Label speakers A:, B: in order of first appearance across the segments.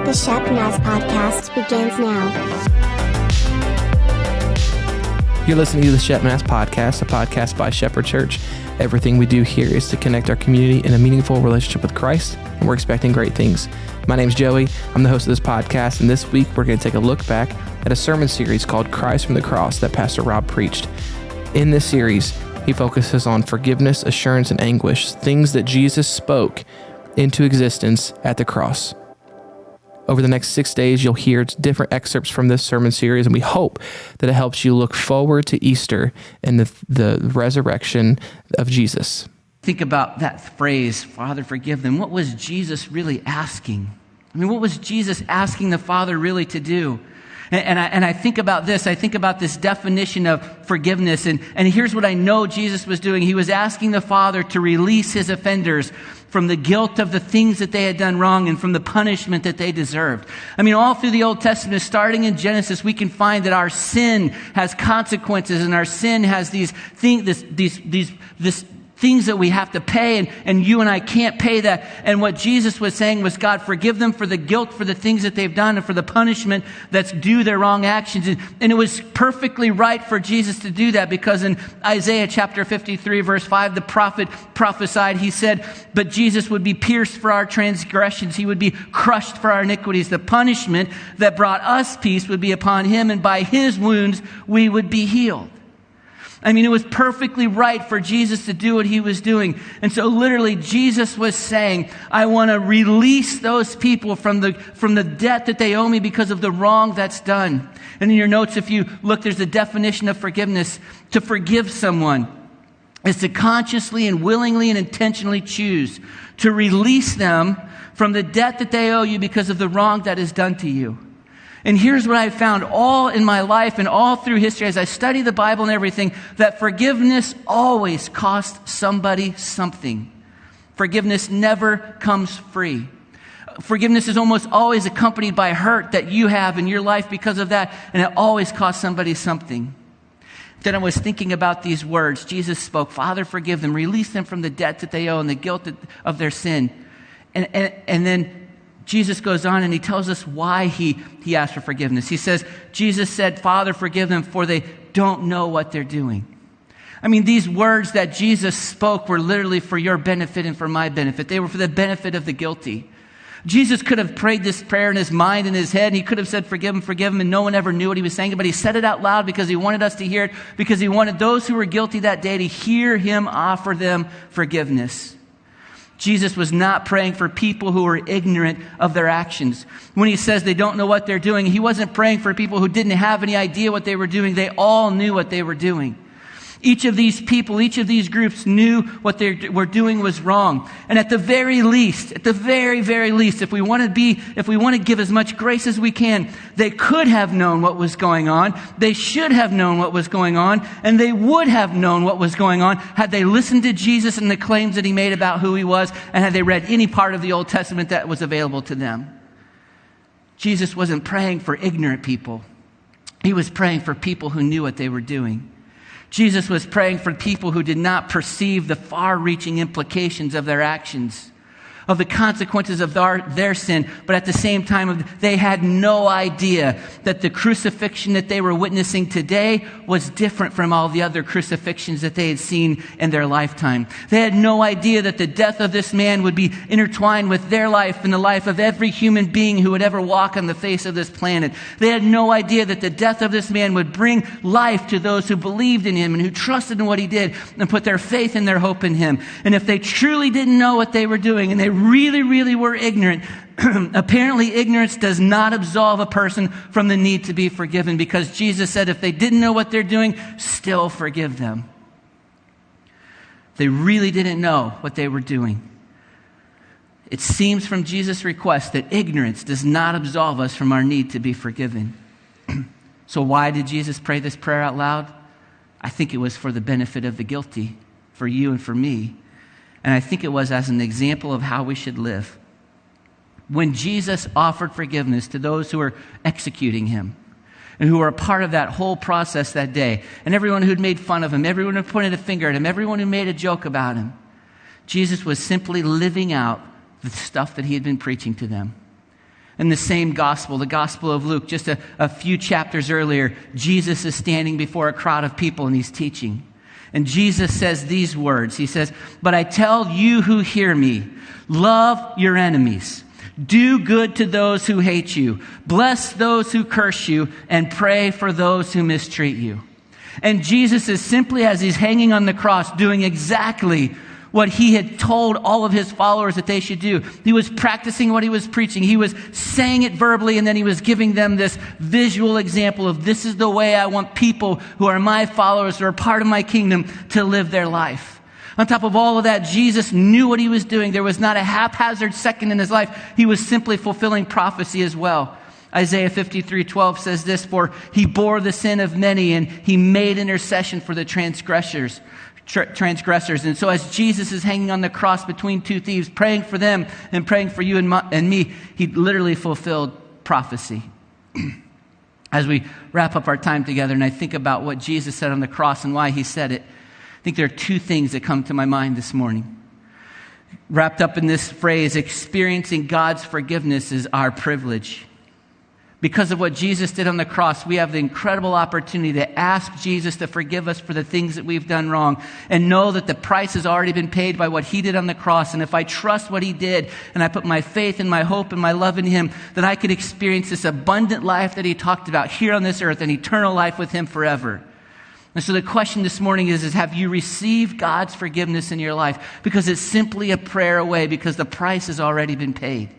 A: The Shepnaz podcast begins now.
B: You're listening to the Shepnaz podcast, a podcast by Shepherd Church. Everything we do here is to connect our community in a meaningful relationship with Christ, and we're expecting great things. My name's Joey. I'm the host of this podcast, and this week we're going to take a look back at a sermon series called Cries from the Cross that Pastor Rob preached. In this series, he focuses on forgiveness, assurance, and anguish, things that Jesus spoke into existence at the cross. Over the next 6 days, you'll hear different excerpts from this sermon series, and we hope that it helps you look forward to Easter and the resurrection of Jesus.
C: Think about that phrase, Father, forgive them. What was Jesus really asking? I mean, what was Jesus asking the Father really to do? And I think about this. I think about this definition of forgiveness. And here's what I know Jesus was doing. He was asking the Father to release his offenders from the guilt of the things that they had done wrong and from the punishment that they deserved. I mean, all through the Old Testament, starting in Genesis, we can find that our sin has consequences, and our sin has these things, this things that we have to pay, and you and I can't pay that. And what Jesus was saying was, God, forgive them for the guilt, for the things that they've done, and for the punishment that's due their wrong actions. And it was perfectly right for Jesus to do that, because in Isaiah chapter 53, verse 5, the prophet prophesied, he said, but Jesus would be pierced for our transgressions. He would be crushed for our iniquities. The punishment that brought us peace would be upon him, and by his wounds we would be healed. I mean, it was perfectly right for Jesus to do what he was doing. And so literally Jesus was saying, I want to release those people from the debt that they owe me because of the wrong that's done. And in your notes, if you look, there's a definition of forgiveness. To forgive someone is to consciously and willingly and intentionally choose to release them from the debt that they owe you because of the wrong that is done to you. And here's what I found all in my life and all through history as I study the Bible and everything, that forgiveness always costs somebody something. Forgiveness never comes free. Forgiveness is almost always accompanied by hurt that you have in your life because of that, and it always costs somebody something. Then I was thinking about these words. Jesus spoke, Father, forgive them, release them from the debt that they owe and the guilt of their sin. And then Jesus goes on and he tells us why he asked for forgiveness. He says, Jesus said, Father, forgive them, for they don't know what they're doing. I mean, these words that Jesus spoke were literally for your benefit and for my benefit. They were for the benefit of the guilty. Jesus could have prayed this prayer in his mind and his head, and he could have said, forgive them, and no one ever knew what he was saying, but he said it out loud because he wanted us to hear it, because he wanted those who were guilty that day to hear him offer them forgiveness. Jesus was not praying for people who were ignorant of their actions. When he says they don't know what they're doing, he wasn't praying for people who didn't have any idea what they were doing. They all knew what they were doing. Each of these people, each of these groups knew what they were doing was wrong. And at the very least, if we want to give as much grace as we can, they could have known what was going on. They should have known what was going on. And they would have known what was going on had they listened to Jesus and the claims that he made about who he was, and had they read any part of the Old Testament that was available to them. Jesus wasn't praying for ignorant people. He was praying for people who knew what they were doing. Jesus was praying for people who did not perceive the far-reaching implications of their actions, of the consequences of their sin, but at the same time, they had no idea that the crucifixion that they were witnessing today was different from all the other crucifixions that they had seen in their lifetime. They had no idea that the death of this man would be intertwined with their life and the life of every human being who would ever walk on the face of this planet. They had no idea that the death of this man would bring life to those who believed in him and who trusted in what he did and put their faith and their hope in him. And if they truly didn't know what they were doing, and they really were ignorant, apparently ignorance does not absolve a person from the need to be forgiven, because Jesus said if they didn't know what they're doing, still forgive them. They really didn't know what they were doing. It seems from Jesus' request that ignorance does not absolve us from our need to be forgiven. So why did Jesus pray this prayer out loud? I think it was for the benefit of the guilty, for you and for me. And I think it was as an example of how we should live. When Jesus offered forgiveness to those who were executing him and who were a part of that whole process that day, and everyone who'd made fun of him, everyone who pointed a finger at him, everyone who made a joke about him, Jesus was simply living out the stuff that he had been preaching to them. In the same gospel, the Gospel of Luke, just a few chapters earlier, Jesus is standing before a crowd of people and he's teaching. And Jesus says these words. He says, "But I tell you who hear me, love your enemies. Do good to those who hate you. Bless those who curse you, and pray for those who mistreat you." And Jesus is simply, as he's hanging on the cross, doing exactly what he had told all of his followers that they should do. He was practicing what he was preaching. He was saying it verbally, and then he was giving them this visual example of, this is the way I want people who are my followers, who are part of my kingdom, to live their life. On top of all of that, Jesus knew what he was doing. There was not a haphazard second in his life. He was simply fulfilling prophecy as well. Isaiah 53:12 says this, "For he bore the sin of many, and he made intercession for the transgressors. And so as Jesus is hanging on the cross between two thieves, praying for them and praying for you and me, he literally fulfilled prophecy." As we wrap up our time together and I think about what Jesus said on the cross and why he said it, I think there are two things that come to my mind this morning. Wrapped up in this phrase, experiencing God's forgiveness is our privilege. Because of what Jesus did on the cross, we have the incredible opportunity to ask Jesus to forgive us for the things that we've done wrong and know that the price has already been paid by what he did on the cross. And if I trust what he did and I put my faith and my hope and my love in him, then I could experience this abundant life that he talked about here on this earth and eternal life with him forever. And so the question this morning is have you received God's forgiveness in your life? Because it's simply a prayer away, because the price has already been paid.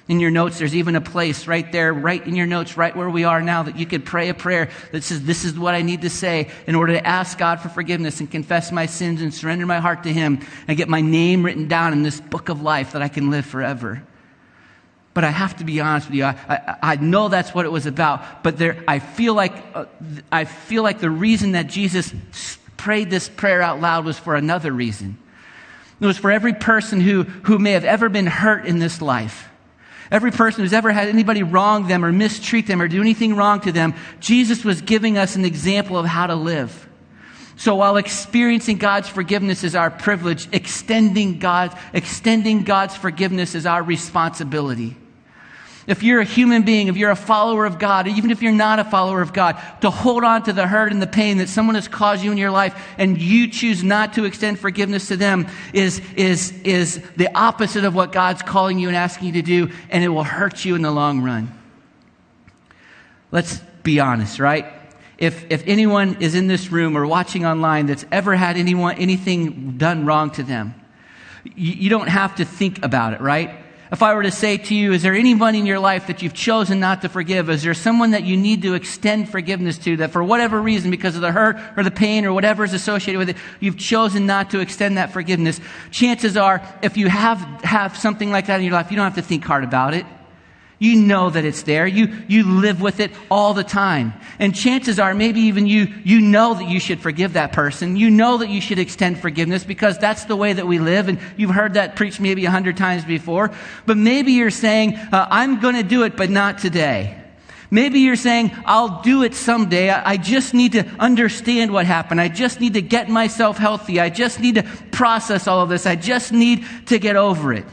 C: In your notes, there's even a place right there, right in your notes, right where we are now, that you could pray a prayer that says, this is what I need to say in order to ask God for forgiveness and confess my sins and surrender my heart to him and get my name written down in this book of life that I can live forever. But I have to be honest with you. I know that's what it was about, but I feel like the reason that Jesus prayed this prayer out loud was for another reason. It was for every person who may have ever been hurt in this life. Every person who's ever had anybody wrong them or mistreat them or do anything wrong to them, Jesus was giving us an example of how to live. So while experiencing God's forgiveness is our privilege, extending God's forgiveness is our responsibility. If you're a human being, if you're a follower of God, even if you're not a follower of God, to hold on to the hurt and the pain that someone has caused you in your life and you choose not to extend forgiveness to them is the opposite of what God's calling you and asking you to do, and it will hurt you in the long run. Let's be honest, right? If anyone is in this room or watching online that's ever had anything done wrong to them, you don't have to think about it, right? If I were to say to you, is there anyone in your life that you've chosen not to forgive? Is there someone that you need to extend forgiveness to that for whatever reason, because of the hurt or the pain or whatever is associated with it, you've chosen not to extend that forgiveness? Chances are, if you have something like that in your life, you don't have to think hard about it. You know that it's there. You live with it all the time. And chances are maybe even you know that you should forgive that person. You know that you should extend forgiveness because that's the way that we live. And you've heard that preached maybe 100 times before. But maybe you're saying, I'm going to do it, but not today. Maybe you're saying, I'll do it someday. I just need to understand what happened. I just need to get myself healthy. I just need to process all of this. I just need to get over it.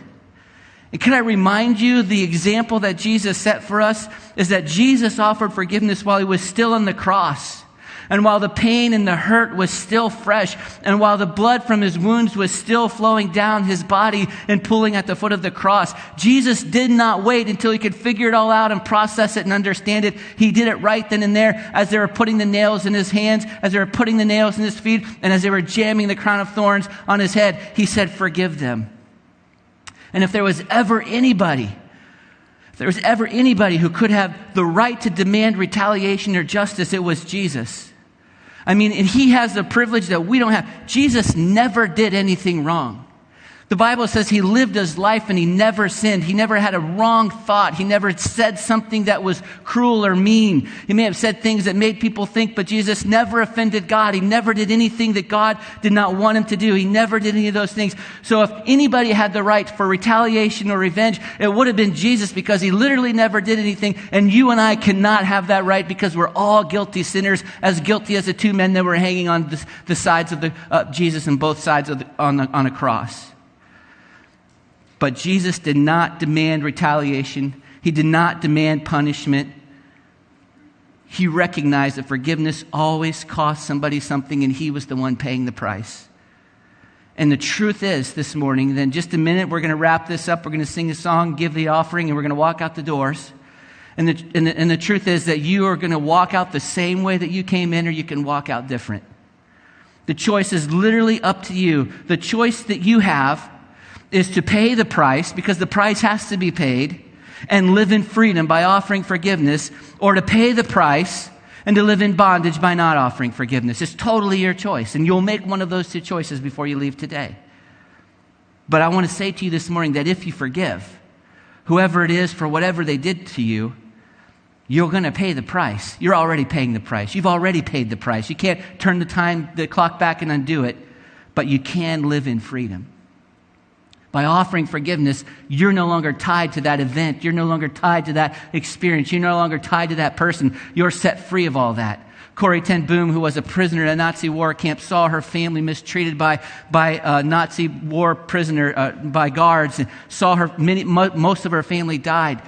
C: And can I remind you, the example that Jesus set for us is that Jesus offered forgiveness while he was still on the cross. And while the pain and the hurt was still fresh, and while the blood from his wounds was still flowing down his body and pooling at the foot of the cross, Jesus did not wait until he could figure it all out and process it and understand it. He did it right then and there as they were putting the nails in his hands, as they were putting the nails in his feet, and as they were jamming the crown of thorns on his head. He said, forgive them. And if there was ever anybody who could have the right to demand retaliation or justice, it was Jesus. I mean, and he has the privilege that we don't have. Jesus never did anything wrong. The Bible says he lived his life and he never sinned. He never had a wrong thought. He never said something that was cruel or mean. He may have said things that made people think, but Jesus never offended God. He never did anything that God did not want him to do. He never did any of those things. So if anybody had the right for retaliation or revenge, it would have been Jesus, because he literally never did anything. And you and I cannot have that right, because we're all guilty sinners, as guilty as the two men that were hanging on the sides of Jesus and both sides on a cross. But Jesus did not demand retaliation. He did not demand punishment. He recognized that forgiveness always costs somebody something, and he was the one paying the price. And the truth is, this morning, then just a minute, we're going to wrap this up. We're going to sing a song, give the offering, and we're going to walk out the doors. And the truth is that you are going to walk out the same way that you came in, or you can walk out different. The choice is literally up to you. The choice that you have is to pay the price, because the price has to be paid, and live in freedom by offering forgiveness, or to pay the price and to live in bondage by not offering forgiveness. It's totally your choice, and you'll make one of those two choices before you leave today. But I want to say to you this morning that if you forgive whoever it is for whatever they did to you, you're going to pay the price. You're already paying the price. You've already paid the price. You can't turn the clock back and undo it, but you can live in freedom. By offering forgiveness, you're no longer tied to that event. You're no longer tied to that experience. You're no longer tied to that person. You're set free of all that. Corrie ten Boom, who was a prisoner in a Nazi war camp, saw her family mistreated by Nazi war prisoner, by guards, and saw most of her family died.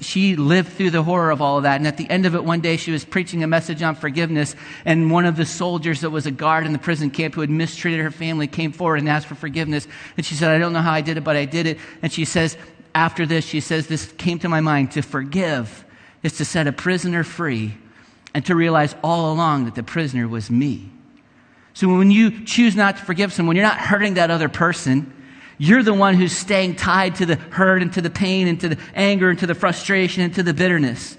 C: She lived through the horror of all of that. And at the end of it, one day she was preaching a message on forgiveness, and one of the soldiers that was a guard in the prison camp who had mistreated her family came forward and asked for forgiveness. And she said, I don't know how I did it, but I did it. And she says, after this, this came to my mind: to forgive is to set a prisoner free, and to realize all along that the prisoner was me. So when you choose not to forgive someone, you're not hurting that other person. You're the one who's staying tied to the hurt and to the pain and to the anger and to the frustration and to the bitterness.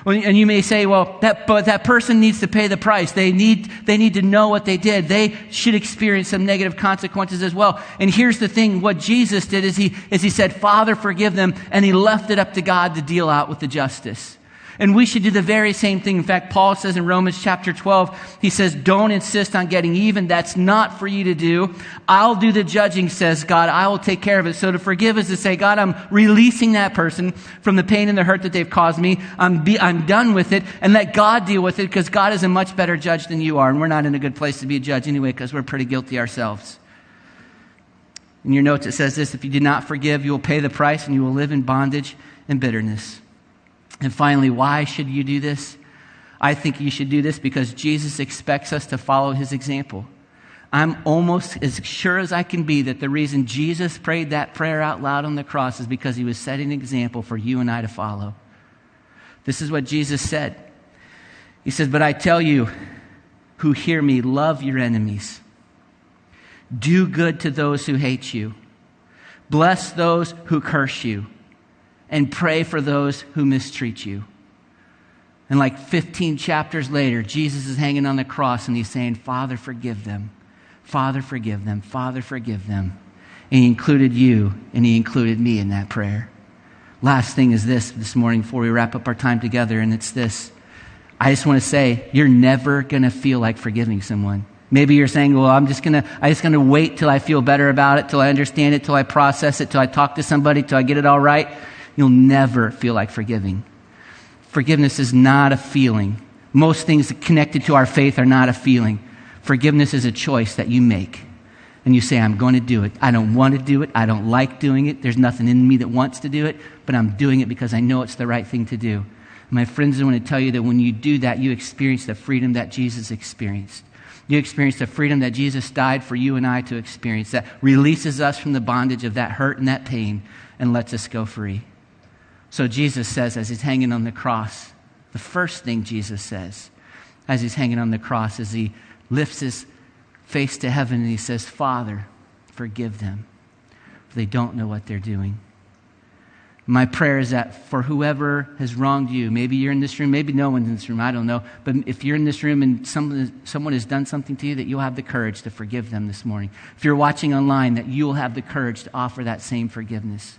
C: And you may say, well, that person needs to pay the price. They need to know what they did. They should experience some negative consequences as well. And here's the thing: what Jesus did is he said, Father, forgive them, and he left it up to God to deal out with the justice. And we should do the very same thing. In fact, Paul says in Romans chapter 12, he says, don't insist on getting even. That's not for you to do. I'll do the judging, says God. I will take care of it. So to forgive is to say, God, I'm releasing that person from the pain and the hurt that they've caused me. I'm done with it, and let God deal with it, because God is a much better judge than you are. And we're not in a good place to be a judge anyway, because we're pretty guilty ourselves. In your notes, it says this: if you do not forgive, you will pay the price, and you will live in bondage and bitterness. And finally, why should you do this? I think you should do this because Jesus expects us to follow his example. I'm almost as sure as I can be that the reason Jesus prayed that prayer out loud on the cross is because he was setting an example for you and I to follow. This is what Jesus said. He says, but I tell you who hear me, love your enemies. Do good to those who hate you. Bless those who curse you. And pray for those who mistreat you. And like 15 chapters later, Jesus is hanging on the cross and he's saying, Father, forgive them. Father, forgive them. Father, forgive them. And he included you and he included me in that prayer. Last thing is this morning before we wrap up our time together, and it's this. I just want to say, you're never going to feel like forgiving someone. Maybe you're saying, well, I'm just going to wait till I feel better about it, till I understand it, till I process it, till I talk to somebody, till I get it all right. You'll never feel like forgiving. Forgiveness is not a feeling. Most things connected to our faith are not a feeling. Forgiveness is a choice that you make. And you say, I'm going to do it. I don't want to do it. I don't like doing it. There's nothing in me that wants to do it, but I'm doing it because I know it's the right thing to do. My friends, I want to tell you that when you do that, you experience the freedom that Jesus experienced. You experience the freedom that Jesus died for you and I to experience, that releases us from the bondage of that hurt and that pain and lets us go free. So Jesus says, as he's hanging on the cross, the first thing Jesus says as he's hanging on the cross is he lifts his face to heaven and he says, Father, forgive them, for they don't know what they're doing. My prayer is that for whoever has wronged you, maybe you're in this room, maybe no one's in this room, I don't know, but if you're in this room and someone has done something to you, that you'll have the courage to forgive them this morning. If you're watching online, that you'll have the courage to offer that same forgiveness.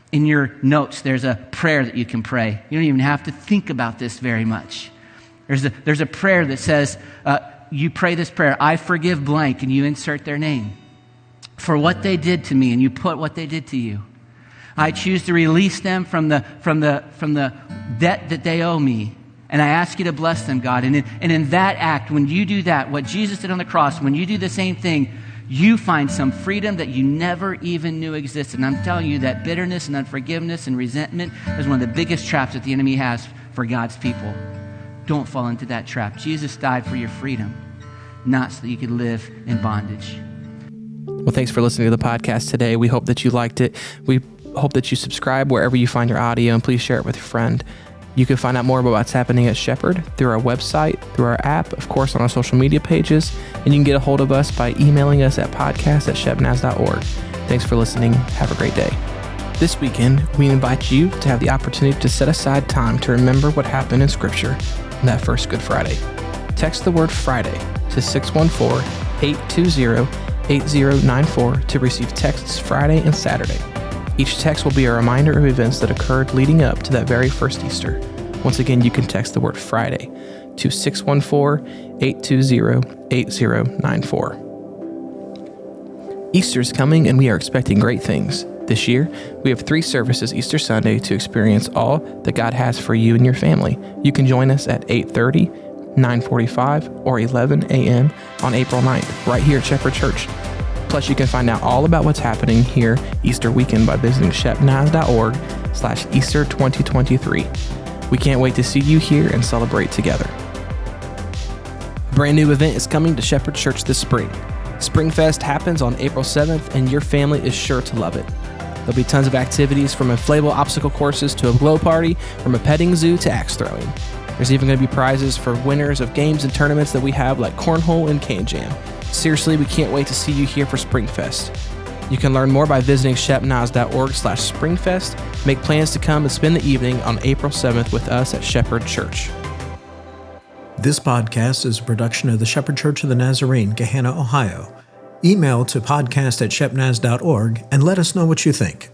C: In your notes, there's a prayer that you can pray. You don't even have to think about this very much. There's a prayer that says, you pray this prayer, I forgive blank, and you insert their name. For what they did to me, and you put what they did to you. I choose to release them from the debt that they owe me. And I ask you to bless them, God. And in that act, when you do that, what Jesus did on the cross, when you do the same thing, you find some freedom that you never even knew existed. And I'm telling you that bitterness and unforgiveness and resentment is one of the biggest traps that the enemy has for God's people. Don't fall into that trap. Jesus died for your freedom, not so that you could live in bondage.
B: Well, thanks for listening to the podcast today. We hope that you liked it. We hope that you subscribe wherever you find your audio, and please share it with a friend. You can find out more about what's happening at Shepherd through our website, through our app, of course, on our social media pages, and you can get a hold of us by emailing us at podcast@shepnaz.org. Thanks for listening. Have a great day. This weekend, we invite you to have the opportunity to set aside time to remember what happened in Scripture on that first Good Friday. Text the word Friday to 614-820-8094 to receive texts Friday and Saturday. Each text will be a reminder of events that occurred leading up to that very first Easter. Once again, you can text the word Friday to 614-820-8094. Easter's coming, and we are expecting great things. This year, we have 3 services Easter Sunday to experience all that God has for you and your family. You can join us at 8:30, 9:45, or 11 a.m. on April 9th, right here at Shepherd Church. Plus, you can find out all about what's happening here Easter weekend by visiting shepnaz.org/Easter 2023. We can't wait to see you here and celebrate together. A brand new event is coming to Shepherd Church this spring. Springfest happens on April 7th, and your family is sure to love it. There'll be tons of activities, from inflatable obstacle courses to a glow party, from a petting zoo to axe throwing. There's even going to be prizes for winners of games and tournaments that we have, like cornhole and cane jam. Seriously, we can't wait to see you here for Springfest. You can learn more by visiting shepnaz.org/springfest. Make plans to come and spend the evening on April 7th with us at Shepherd Church.
D: This podcast is a production of the Shepherd Church of the Nazarene, Gahanna, Ohio. Email to podcast@shepnaz.org and let us know what you think.